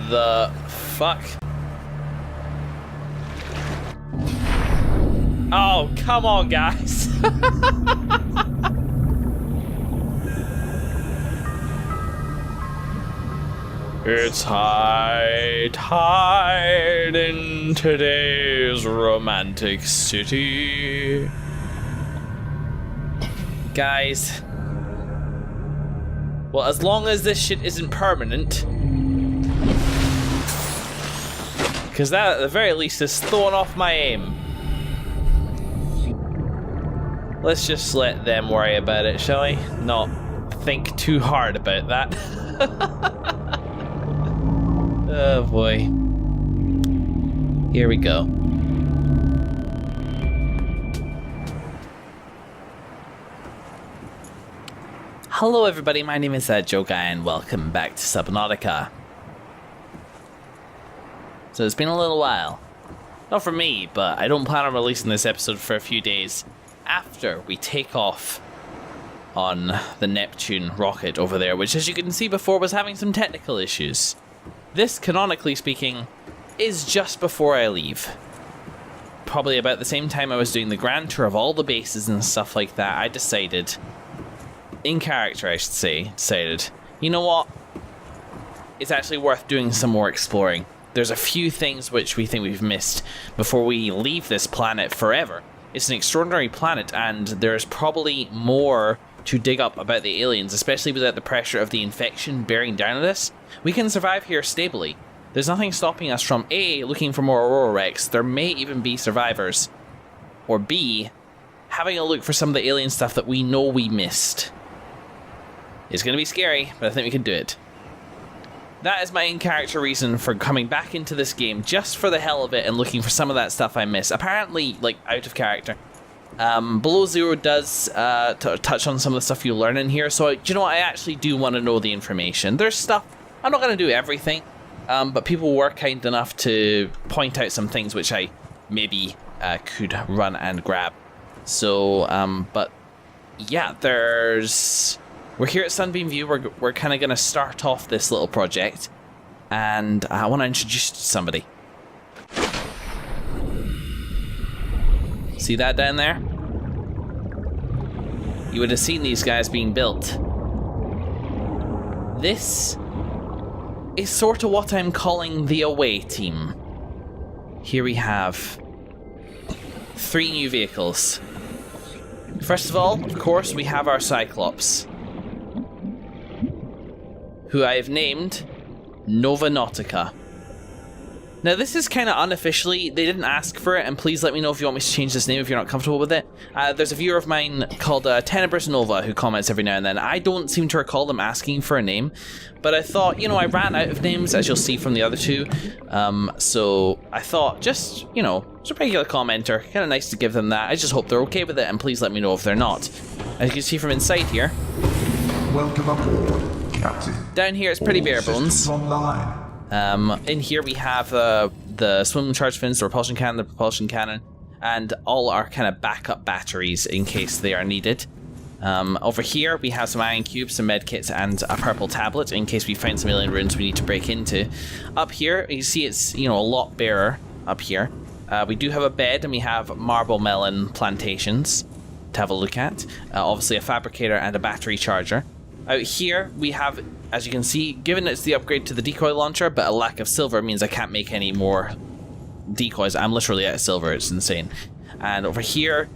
the fuck? Oh, come on, guys. It's high tide in today's romantic city. Guys. Well, as long as this shit isn't permanent. Because that, at the very least, is throwing off my aim. Let's just let them worry about it, shall we? Not think too hard about that. Oh boy. Here we go. Hello everybody, my name is Joe Guy and welcome back to Subnautica. So it's been a little while. Not for me, but I don't plan on releasing this episode for a few days after we take off on the Neptune rocket over there, which as you can see before was having some technical issues. This, canonically speaking, is just before I leave. Probably about the same time I was doing the grand tour of all the bases and stuff like that, I decided, in character I should say, decided, you know what? It's actually worth doing some more exploring. There's a few things which we think we've missed before we leave this planet forever. It's an extraordinary planet and there's probably more to dig up about the aliens, especially without the pressure of the infection bearing down on us. We can survive here stably. There's nothing stopping us from A, looking for more Aurora wrecks, there may even be survivors, or B, having a look for some of the alien stuff that we know we missed. It's going to be scary, but I think we can do it. That is my in-character reason for coming back into this game, just for the hell of it and looking for some of that stuff I missed. Apparently, like, out of character. Below Zero does touch on some of the stuff you learn in here, so do you know what, I actually do want to know the information. There's stuff, I'm not going to do everything, but people were kind enough to point out some things which I maybe could run and grab. So, but yeah, we're here at Sunbeam View. We're kind of going to start off this little project, and I want to introduce you to somebody. See that down there? You would have seen these guys being built. This is sort of what I'm calling the away team. Here we have 3 new vehicles. First of all, of course, we have our Cyclops, who I have named Subnautica. Now this is kind of unofficially, they didn't ask for it, and please let me know if you want me to change this name if you're not comfortable with it. There's a viewer of mine called Tenebris Nova who comments every now and then. I don't seem to recall them asking for a name, but I thought, you know, I ran out of names, as you'll see from the other two, so I thought just, you know, it's a regular commenter, kind of nice to give them that. I just hope they're okay with it, and please let me know if they're not. As you can see from inside here, welcome aboard, Captain. Down here it's pretty bare bones. In here we have the swim charge fins, the repulsion cannon, the propulsion cannon, and all our kind of backup batteries in case they are needed. Over here we have some ion cubes, some medkits, and a purple tablet in case we find some alien ruins we need to break into. Up here you see it's, you know, a lot barer up here. We do have a bed and we have marble melon plantations to have a look at. Obviously a fabricator and a battery charger. Out here we have, as you can see, given it's the upgrade to the decoy launcher, but a lack of silver means I can't make any more decoys. I'm literally out of silver, it's insane. And over here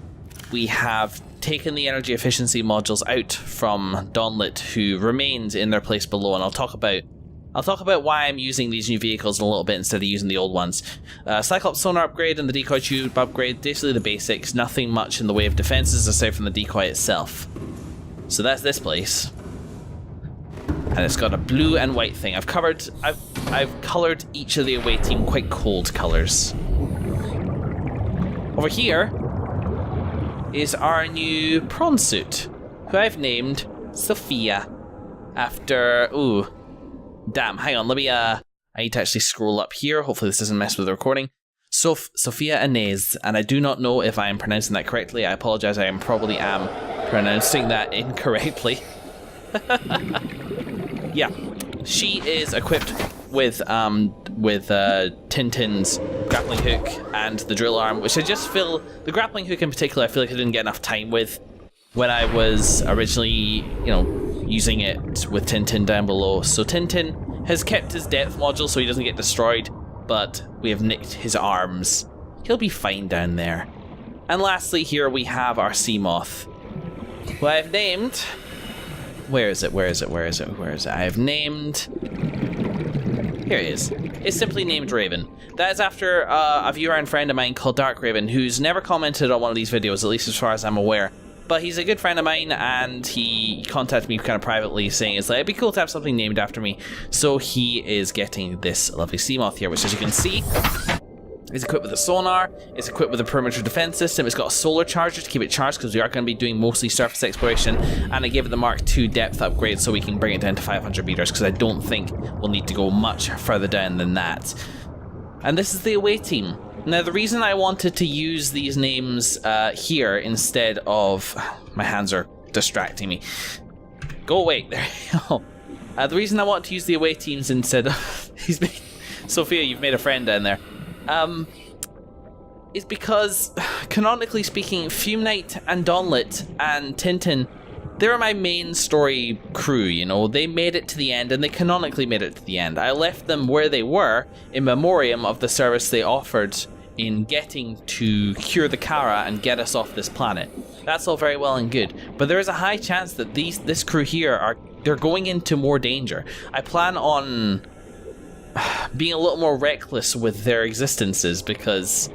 we have taken the energy efficiency modules out from Dawnlit, who remains in their place below, and I'll talk about why I'm using these new vehicles in a little bit instead of using the old ones. Cyclops sonar upgrade and the decoy tube upgrade, basically the basics, nothing much in the way of defenses aside from the decoy itself. So that's this place. And it's got a blue and white thing. I've colored each of the away team quite cold colors. Over here is our new prawn suit, who I've named Sophia, after, ooh, damn, hang on, let me, I need to actually scroll up here, hopefully this doesn't mess with the recording. Sophia Inez, and I do not know if I am pronouncing that correctly. I apologize, I probably am pronouncing that incorrectly. Yeah, she is equipped with Tintin's grappling hook and the drill arm, which I just feel, the grappling hook in particular, I feel like I didn't get enough time with when I was originally, you know, using it with Tintin down below. So Tintin has kept his depth module so he doesn't get destroyed, but we have nicked his arms. He'll be fine down there. And lastly, here we have our sea moth, who I have named... Where is it? I have named... Here he is. It's simply named Raven. That is after a viewer and friend of mine called Dark Raven, who's never commented on one of these videos, at least as far as I'm aware. But he's a good friend of mine, and he contacted me kind of privately saying it's like, it'd be cool to have something named after me. So he is getting this lovely sea moth here, which, as you can see, is equipped with a sonar, it's equipped with a perimeter defense system, it's got a solar charger to keep it charged because we are going to be doing mostly surface exploration, and I gave it the Mark II depth upgrade so we can bring it down to 500 meters because I don't think we'll need to go much further down than that. And this is the away team. Now, the reason I wanted to use these names here instead of... My hands are distracting me. Go away. There you go. The reason I want to use the away teams instead of... Sophia, you've made a friend down there. Is because, canonically speaking, Fume Knight and Dawnlit and Tintin, they're my main story crew, you know. They made it to the end, and they canonically made it to the end. I left them where they were in memoriam of the service they offered in getting to cure the Kara and get us off this planet. That's all very well and good, but there is a high chance that this crew here they're going into more danger. I plan on being a little more reckless with their existences because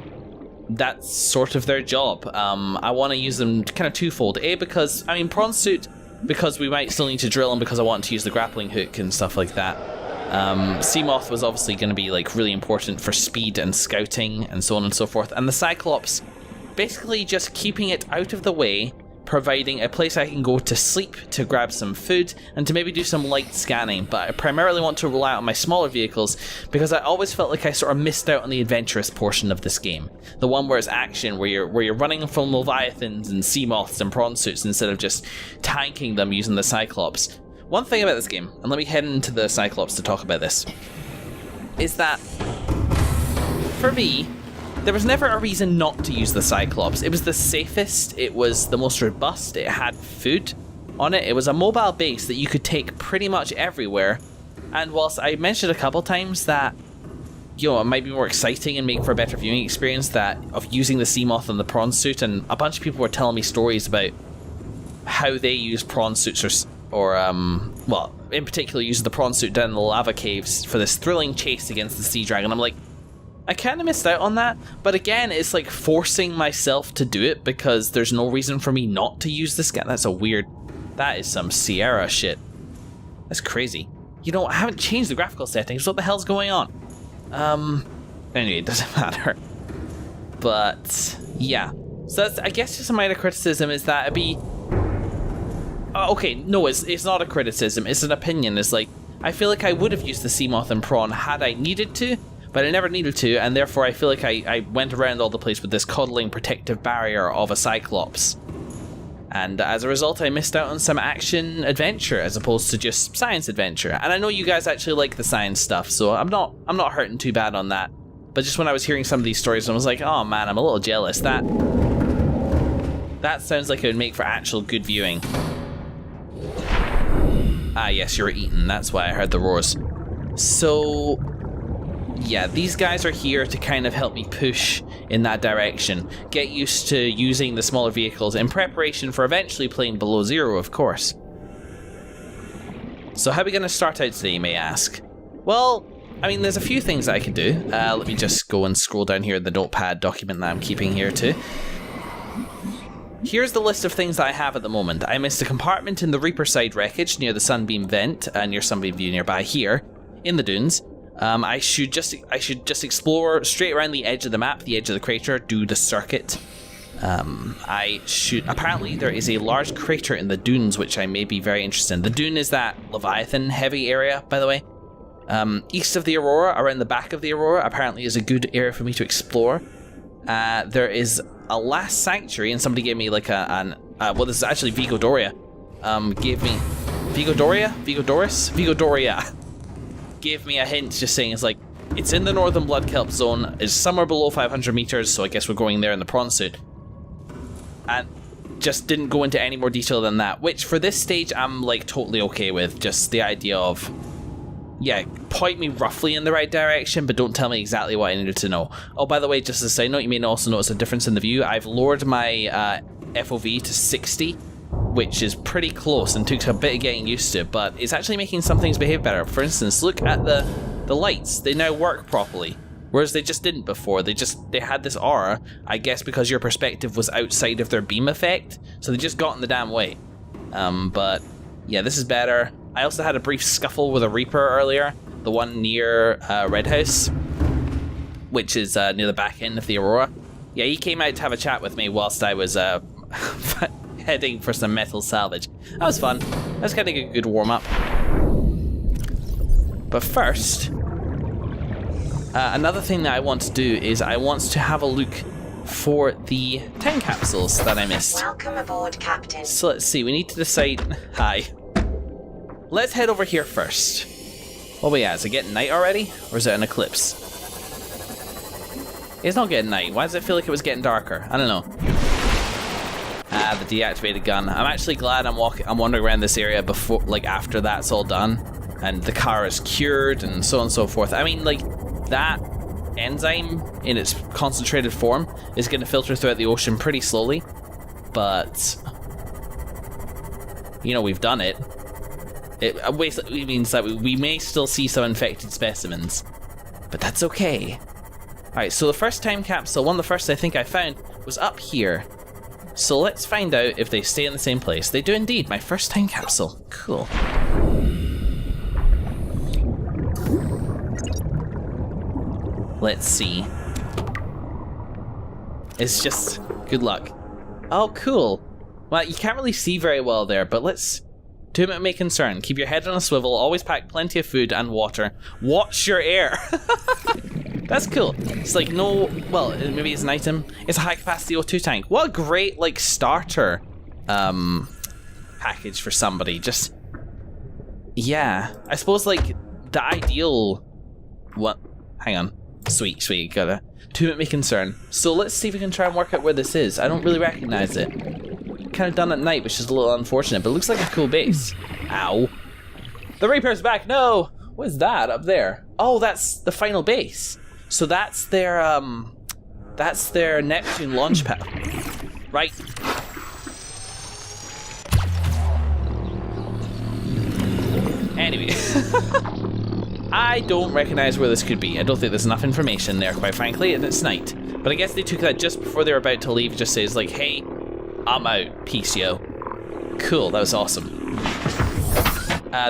that's sort of their job. I want to use them kind of twofold. A, because, I mean, prawn suit, because we might still need to drill, and because I want to use the grappling hook and stuff like that. Seamoth was obviously going to be like really important for speed and scouting and so on and so forth. And the Cyclops, basically just keeping it out of the way, providing a place I can go to sleep, to grab some food, and to maybe do some light scanning. But I primarily want to rely on my smaller vehicles because I always felt like I sort of missed out on the adventurous portion of this game. The one where it's action, where you're running from Leviathans and sea moths and prawn suits instead of just tanking them using the Cyclops. One thing about this game, and let me head into the Cyclops to talk about this, is that for me, there was never a reason not to use the Cyclops. It was the safest, it was the most robust, it had food on it, it was a mobile base that you could take pretty much everywhere. And whilst I mentioned a couple times that, you know, it might be more exciting and make for a better viewing experience that of using the Seamoth and the prawn suit, and a bunch of people were telling me stories about how they use prawn suits or well, in particular use the prawn suit down in the lava caves for this thrilling chase against the sea dragon. I'm like, I kind of missed out on that, but again, it's like forcing myself to do it because there's no reason for me not to use this guy. That's a weird... That is some Sierra shit. That's crazy. You know, I haven't changed the graphical settings. What the hell's going on? Anyway, it doesn't matter. But, yeah. So that's, I guess, just a minor criticism is that it'd be... okay, no, it's not a criticism. It's an opinion. It's like, I feel like I would have used the Seamoth and Prawn had I needed to, but I never needed to, and therefore I feel like I went around all the place with this coddling protective barrier of a Cyclops. And as a result, I missed out on some action adventure as opposed to just science adventure. And I know you guys actually like the science stuff, so I'm not hurting too bad on that. But just when I was hearing some of these stories, I was like, oh man, I'm a little jealous. That sounds like it would make for actual good viewing. Ah, yes, you're eating. That's why I heard the roars. So... yeah, these guys are here to kind of help me push in that direction. Get used to using the smaller vehicles in preparation for eventually playing below zero, of course. So how are we going to start out today, you may ask? Well, I mean, there's a few things that I could do. Let me just go and scroll down here in the notepad document that I'm keeping here too. Here's the list of things that I have at the moment. I missed a compartment in the Reaper side wreckage near the Sunbeam vent, near Sunbeam View nearby here, in the dunes. I should just explore straight around the edge of the map, the edge of the crater, do the circuit. Apparently there is a large crater in the dunes which I may be very interested in. The dune is that Leviathan heavy area, by the way. East of the Aurora, around the back of the Aurora, apparently is a good area for me to explore. There is a last sanctuary, and somebody gave me like well, this is actually Vigodoria. Gave me Vigodoria? Vigodoria. gave me a hint, just saying it's like, it's in the northern blood kelp zone, it's somewhere below 500 meters, so I guess we're going there in the prawn suit. And just didn't go into any more detail than that, which for this stage I'm like totally okay with. Just the idea of, yeah, point me roughly in the right direction, but don't tell me exactly what I needed to know. Oh, by the way, just as a side note, you may also notice a difference in the view. I've lowered my FOV to 60, which is pretty close and took a bit of getting used to, but it's actually making some things behave better. For instance, look at the lights. They now work properly, whereas they just didn't before. They had this aura, I guess because your perspective was outside of their beam effect, so they just got in the damn way. But yeah, this is better. I also had a brief scuffle with a Reaper earlier, the one near Red House, which is near the back end of the Aurora. Yeah, he came out to have a chat with me whilst I was heading for some metal salvage. That was fun. That was kind of a good warm-up. But first, another thing that I want to do is I want to have a look for the time capsules that I missed. Welcome aboard, Captain. So let's see, we need to decide... Hi. Let's head over here first. What are we at? Is it getting night already? Or is it an eclipse? It's not getting night. Why does it feel like it was getting darker? I don't know. Ah, the deactivated gun. I'm actually glad I'm wandering around this area before, like, after that's all done. And the car is cured and so on and so forth. I mean, like, that enzyme in its concentrated form is going to filter throughout the ocean pretty slowly. But, you know, we've done it. It basically means that we may still see some infected specimens. But that's okay. Alright, so the first time capsule, one of the first I think I found, was up here. So let's find out if they stay in the same place. They do indeed. My first time capsule. Cool. Let's see. It's just good luck. Oh, cool. Well, you can't really see very well there, but let's... Do it may concern. Keep your head on a swivel, always pack plenty of food and water. Watch your air. That's cool. It's like no, well, maybe it's an item. It's a high capacity O2 tank. What a great like starter package for somebody. Just, yeah. I suppose like the ideal, what, hang on. Sweet, got it. To it may concern. So let's see if we can try and work out where this is. I don't really recognize it. Kind of done at night, which is a little unfortunate, but it looks like a cool base. Ow. The Reaper's back, no! What is that up there? Oh, that's the final base. So that's their Neptune launch pad. Right. Anyway. I don't recognize where this could be. I don't think there's enough information there, quite frankly, and it's night. But I guess they took that just before they were about to leave. It just says like, hey, I'm out. Peace, yo. Cool, that was awesome.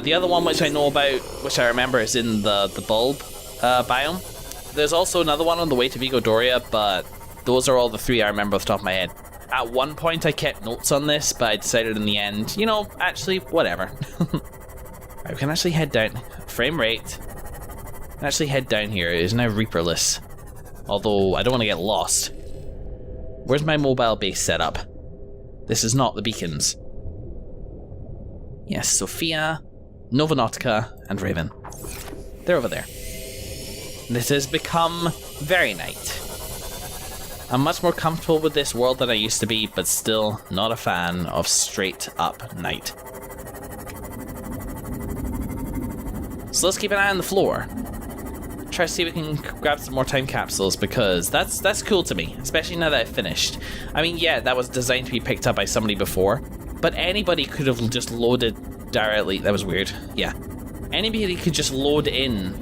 The other one which I know about, which I remember, is in the bulb biome. There's also another one on the way to Vigo Doria, but those are all the three I remember off the top of my head. At one point I kept notes on this, but I decided in the end, you know, actually, whatever. Right, we can actually head down. Frame rate. We can actually head down here. It is now Reaperless. Although, I don't want to get lost. Where's my mobile base set up? This is not the beacons. Yes, Sophia, Subnautica, and Raven. They're over there. This has become very night. I'm much more comfortable with this world than I used to be, but still not a fan of straight up night. So let's keep an eye on the floor. Try to see if we can grab some more time capsules, because that's cool to me, especially now that I've finished. I mean, yeah, that was designed to be picked up by somebody before, but anybody could have just loaded directly. That was weird. Yeah. Anybody could just load in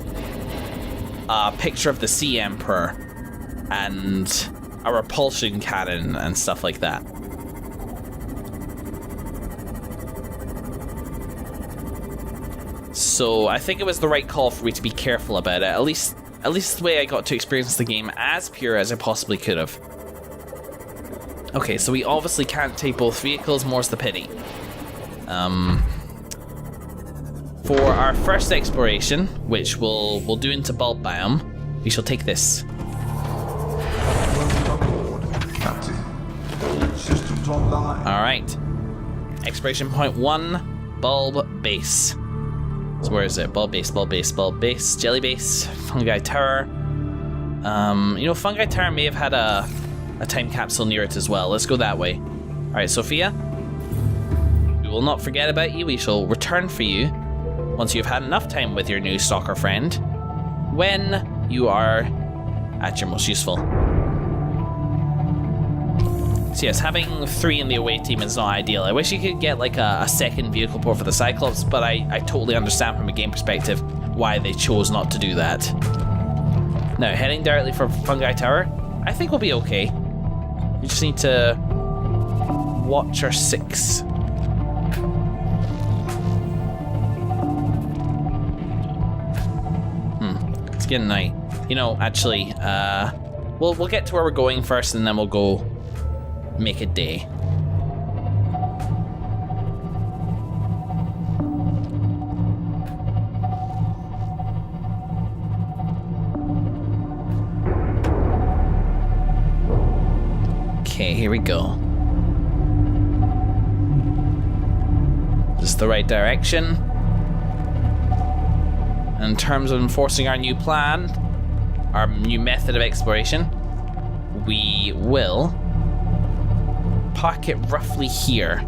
a picture of the Sea Emperor and a repulsion cannon and stuff like that. So I think it was the right call for me to be careful about it. At least the way I got to experience the game as pure as I possibly could have. Okay, so we obviously can't take both vehicles, more's the pity. For our first exploration, which we'll do into bulb biome, we shall take this. Welcome aboard, Captain. Systems online. Alright. Exploration point 1, bulb base. So where is it? Ball base, ball base, ball base, jelly base, fungi tower. You know, fungi tower may have had a time capsule near it as well. Let's go that way. All right, Sophia. We will not forget about you. We shall return for you once you've had enough time with your new stalker friend, when you are at your most useful. So yes, having 3 in the away team is not ideal. I wish you could get like a second vehicle port for the Cyclops, but I totally understand from a game perspective why they chose not to do that. Now, heading directly for Fungi Tower, I think we'll be okay. We just need to watch our 6. It's getting night. You know, actually, we'll get to where we're going first, and then we'll go make a day. Okay, here we go. This is the right direction. In terms of enforcing our new plan, our new method of exploration, we will park it roughly here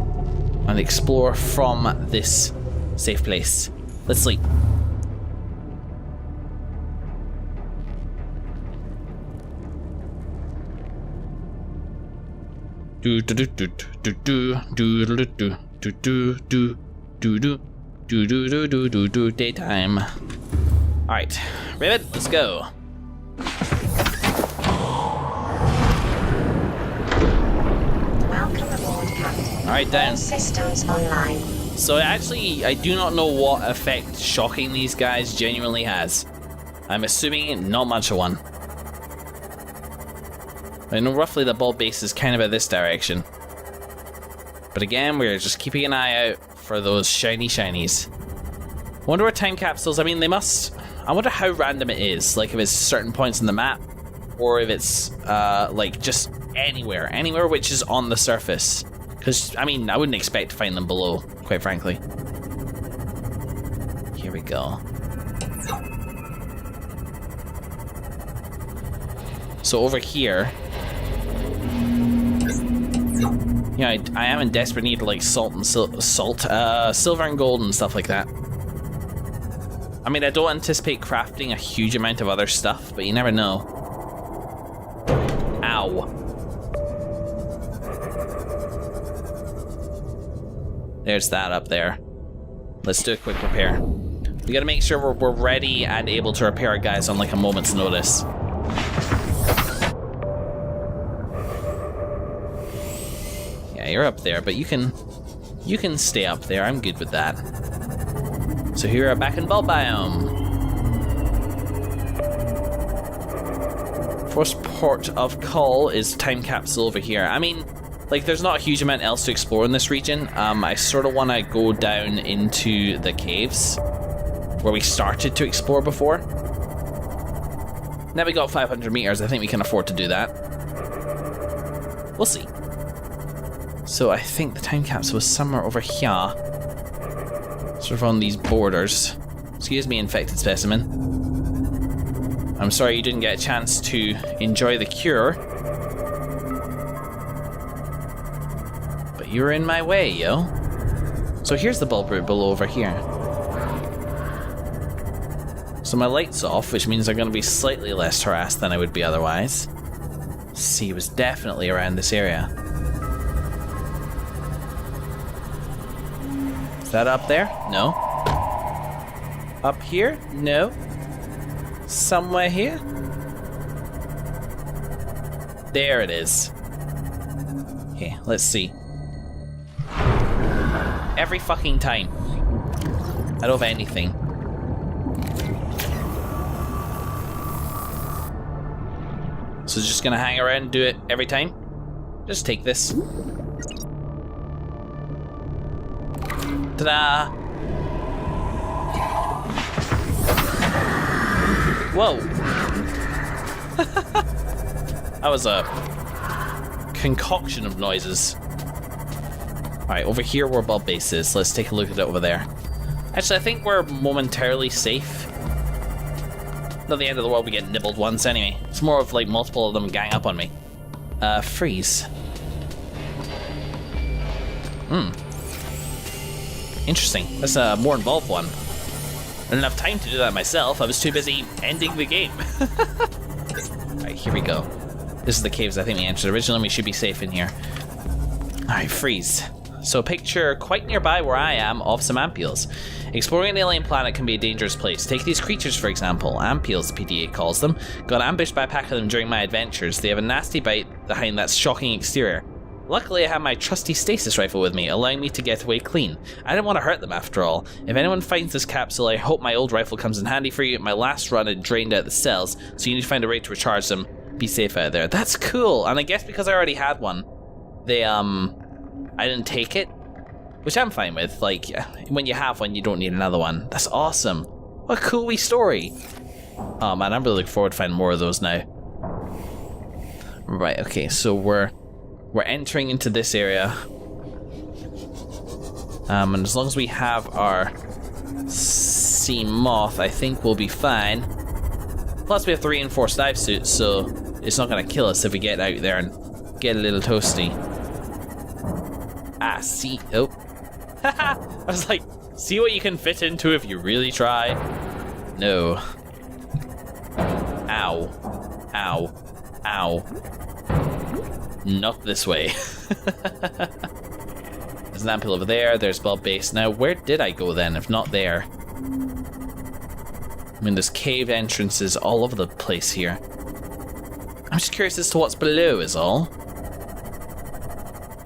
and explore from this safe place. Let's sleep. Do do do do do do do do do do do do do do do do daytime. All right, Rabbit, let's go. Alright, down. Systems online. So actually, I do not know what effect shocking these guys genuinely has. I'm assuming not much of one. I know roughly the ball base is kind of at this direction. But again, we're just keeping an eye out for those shiny shinies. Wonder what time capsules, I mean, they must... I wonder how random it is, like if it's certain points on the map, or if it's like just anywhere which is on the surface. Because, I mean, I wouldn't expect to find them below, quite frankly. Here we go. So over here... Yeah, I am in desperate need of, like, silver and gold and stuff like that. I mean, I don't anticipate crafting a huge amount of other stuff, but you never know. Ow. There's that up there. Let's do a quick repair. We gotta make sure we're ready and able to repair our guys on like a moment's notice. Yeah, you're up there, but you can stay up there. I'm good with that. So here we are back in Bulb Biome. First port of call is time capsule over here. I mean, like, there's not a huge amount else to explore in this region. I sort of want to go down into the caves where we started to explore before. Now we got 500 meters. I think we can afford to do that. We'll see. So I think the time capsule was somewhere over here. Sort of on these borders. Excuse me, infected specimen. I'm sorry you didn't get a chance to enjoy the cure. But you're in my way, yo. So here's the bulb route below over here. So my light's off, which means I'm going to be slightly less harassed than I would be otherwise. See, it was definitely around this area. Is that up there? No. Up here? No. Somewhere here? There it is. Okay, let's see. Every fucking time. I don't have anything. So just gonna hang around and do it every time? Just take this. Ta-da! Whoa! That was a concoction of noises. Alright, over here where Bulb Base is. Let's take a look at it over there. Actually, I think we're momentarily safe. Not the end of the world, we get nibbled once anyway. It's more of like multiple of them gang up on me. Freeze. Interesting. That's a more involved one. I didn't have time to do that myself. I was too busy ending the game. Alright, here we go. This is the caves I think we entered originally. We should be safe in here. Alright, freeze. So picture quite nearby where I am of some ampules. Exploring an alien planet can be a dangerous place. Take these creatures for example. Ampules, the PDA calls them. Got ambushed by a pack of them during my adventures. They have a nasty bite behind that shocking exterior. Luckily I have my trusty stasis rifle with me, allowing me to get away clean. I didn't want to hurt them after all. If anyone finds this capsule, I hope my old rifle comes in handy for you. My last run had drained out the cells, so you need to find a way to recharge them. Be safe out there. That's cool, and I guess because I already had one, I didn't take it, which I'm fine with. Like, when you have one, you don't need another one. That's awesome. What a cool wee story. Oh man, I'm really looking forward to finding more of those now. Right, okay, so we're entering into this area. And as long as we have our sea moth, I think we'll be fine. Plus we have the reinforced dive suits, so it's not gonna kill us if we get out there and get a little toasty. Ah, see, oh. I was like, see what you can fit into if you really try? No. Ow. Ow. Ow. Not this way. There's an ampule over there, there's Blob Base. Now, where did I go then, if not there? I mean, there's cave entrances all over the place here. I'm just curious as to what's below is all.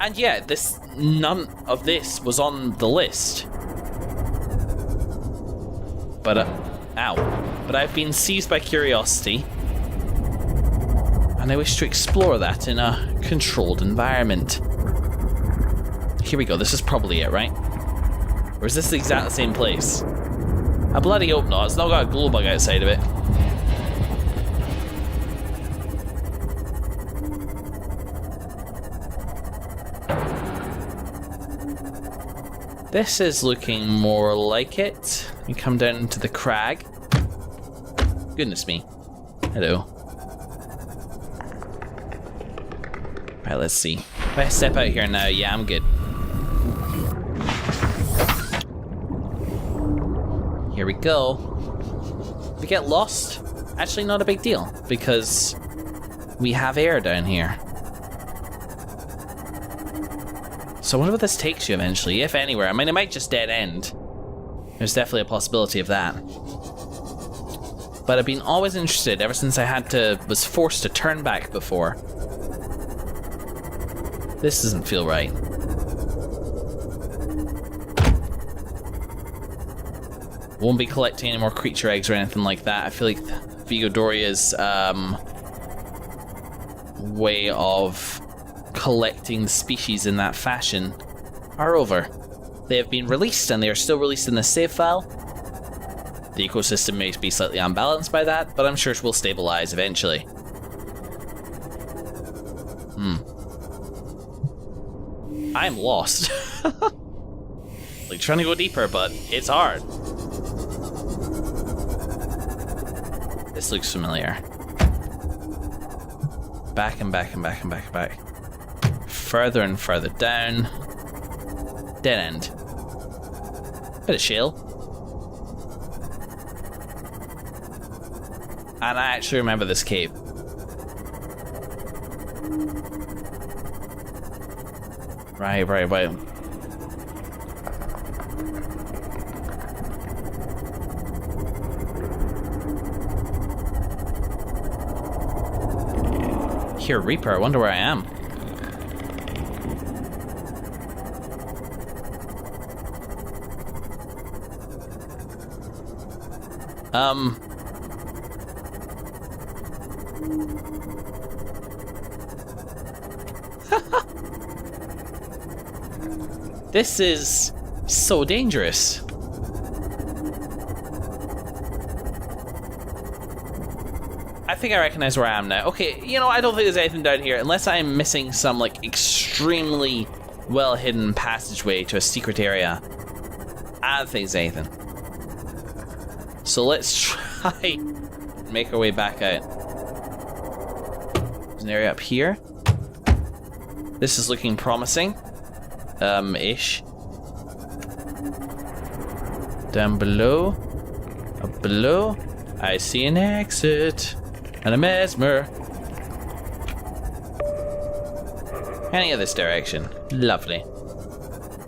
And yeah, none of this was on the list. But, ow. But I've been seized by curiosity. And I wish to explore that in a controlled environment. Here we go, this is probably it, right? Or is this the exact same place? I bloody hope not, it's not got a glow bug outside of it. This is looking more like it. We come down into the crag. Goodness me. Hello. Right, let's see. If I step out here now, yeah, I'm good. Here we go. If we get lost, actually not a big deal, because we have air down here. So I wonder what this takes you eventually, if anywhere. I mean, it might just dead end. There's definitely a possibility of that. But I've been always interested ever since I was forced to turn back before. This doesn't feel right. Won't be collecting any more creature eggs or anything like that. I feel like Vigodoria's way of collecting the species in that fashion are over. They have been released and they are still released in the save file. The ecosystem may be slightly unbalanced by that, but I'm sure it will stabilize eventually. I'm lost. Like trying to go deeper, but it's hard. This looks familiar. Back and back and back and back and back. Further and further down. Dead end. Bit of shale. And I actually remember this cave. Right. Here, Reaper, I wonder where I am. This is so dangerous. I think I recognize where I am now. Okay, you know, I don't think there's anything down here unless I'm missing some like extremely well-hidden passageway to a secret area. I don't think there's anything. So let's try and make our way back out. There's an area up here. This is looking promising. Ish. Down below. Up below. I see an exit. And a mesmer. Any of this direction. Lovely.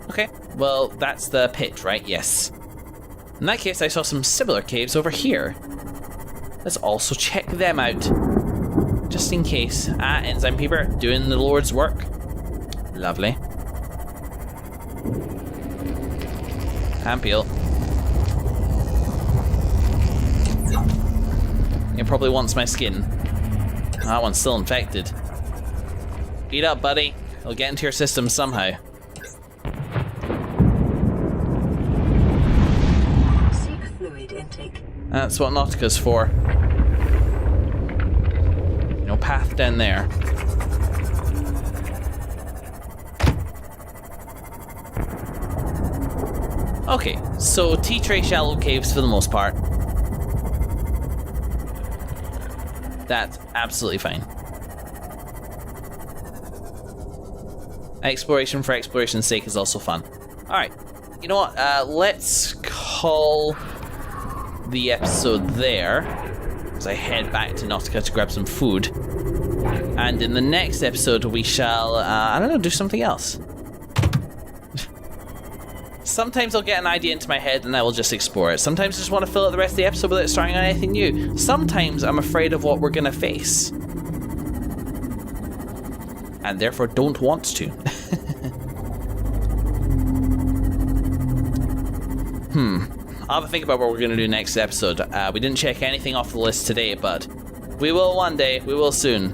Okay, well, that's the pit, right? Yes. In that case, I saw some similar caves over here. Let's also check them out. Just in case. Enzyme Peeper, doing the Lord's work. Lovely. Hand peel. It probably wants my skin. That one's still infected. Beat up, buddy. It'll get into your system somehow. Seek fluid intake. That's what Nautica's for. No path down there. Okay, so tea-tray shallow caves for the most part. That's absolutely fine. Exploration for exploration's sake is also fun. Alright, you know what? Let's call the episode there as I head back to Nautica to grab some food. And in the next episode, we shall, I don't know, do something else. Sometimes I'll get an idea into my head and I will just explore it. Sometimes I just want to fill out the rest of the episode without starting on anything new. Sometimes I'm afraid of what we're going to face. And therefore don't want to. I'll have to think about what we're going to do next episode. We didn't check anything off the list today, but we will one day. We will soon.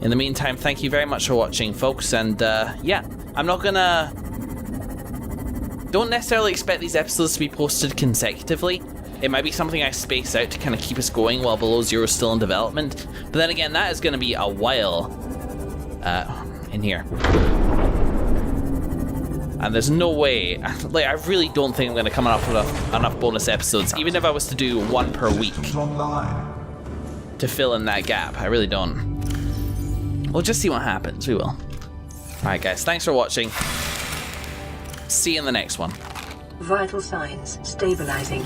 In the meantime, thank you very much for watching, folks. And yeah, I'm not going to... Don't necessarily expect these episodes to be posted consecutively. It might be something I space out to kind of keep us going while Below Zero is still in development. But then again, that is going to be a while in here. And there's no way, like, I really don't think I'm going to come up with enough bonus episodes, even if I was to do one per week, Systems online. to fill in that gap. I really don't. We'll just see what happens. We will. Alright guys, thanks for watching. See you in the next one. Vital signs stabilizing.